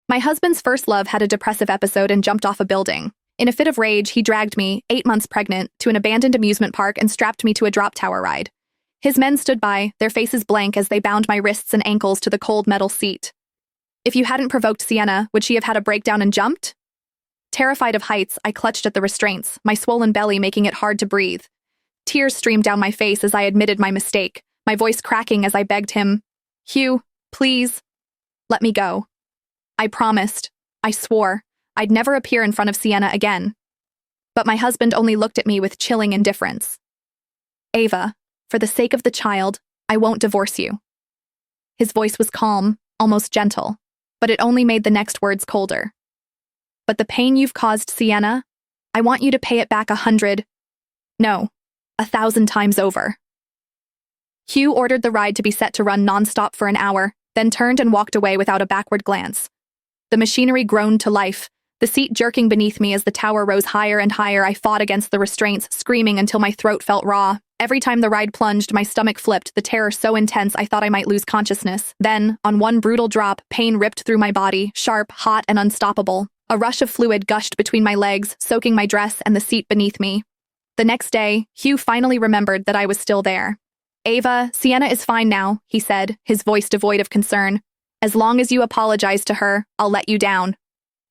My husband's first love had a depressive episode and jumped off a building. In a fit of rage, he dragged me, 8 months pregnant, to an abandoned amusement park and strapped me to a drop tower ride. His men stood by, their faces blank as they bound my wrists and ankles to the cold metal seat. If you hadn't provoked Sienna, would she have had a breakdown and jumped? Terrified of heights, I clutched at the restraints, my swollen belly making it hard to breathe. Tears streamed down my face as I admitted my mistake, my voice cracking as I begged him, "Hugh, please, let me go." I promised, I swore, I'd never appear in front of Sienna again. But my husband only looked at me with chilling indifference. "Ava, for the sake of the child, I won't divorce you." His voice was calm, almost gentle, but it only made the next words colder. "But the pain you've caused Sienna, I want you to pay it back 100, no, 1,000 times over." Hugh ordered the ride to be set to run nonstop for an hour, then turned and walked away without a backward glance. The machinery groaned to life, the seat jerking beneath me as the tower rose higher and higher. I fought against the restraints, screaming until my throat felt raw. Every time the ride plunged, my stomach flipped, the terror so intense I thought I might lose consciousness. Then, on one brutal drop, pain ripped through my body, sharp, hot, and unstoppable. A rush of fluid gushed between my legs, soaking my dress and the seat beneath me. The next day, Hugh finally remembered that I was still there. "Ava, Sienna is fine now," he said, his voice devoid of concern. "As long as you apologize to her, I'll let you down."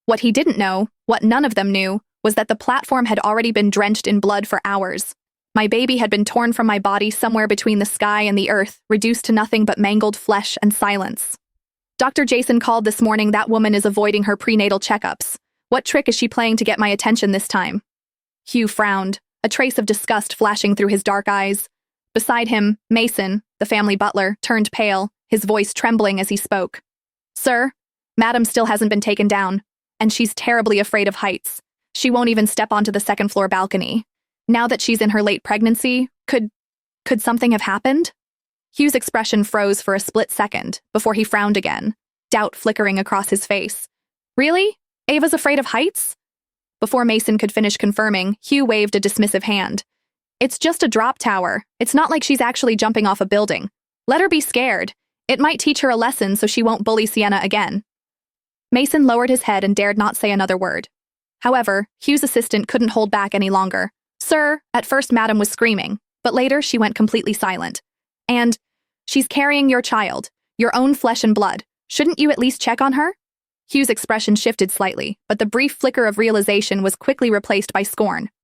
What he didn't know, what none of them knew, was that the platform had already been drenched in blood for hours. My baby had been torn from my body somewhere between the sky and the earth, reduced to nothing but mangled flesh and silence. Dr. Jason called this morning. That woman is avoiding her prenatal checkups. What trick is she playing to get my attention this time? Hugh frowned, a trace of disgust flashing through his dark eyes. Beside him, Mason, the family butler, turned pale, his voice trembling as he spoke. "Sir, Madam still hasn't been taken down, and she's terribly afraid of heights. She won't even step onto the second-floor balcony. Now that she's in her late pregnancy, could something have happened?" Hugh's expression froze for a split second, before he frowned again, doubt flickering across his face. "Really? Ava's afraid of heights?" Before Mason could finish confirming, Hugh waved a dismissive hand. "It's just a drop tower. It's not like she's actually jumping off a building. Let her be scared. It might teach her a lesson so she won't bully Sienna again." Mason lowered his head and dared not say another word. However, Hugh's assistant couldn't hold back any longer. "Sir," at first Madam was screaming, but later she went completely silent. "And she's carrying your child, your own flesh and blood. Shouldn't you at least check on her?" Hugh's expression shifted slightly, but the brief flicker of realization was quickly replaced by scorn.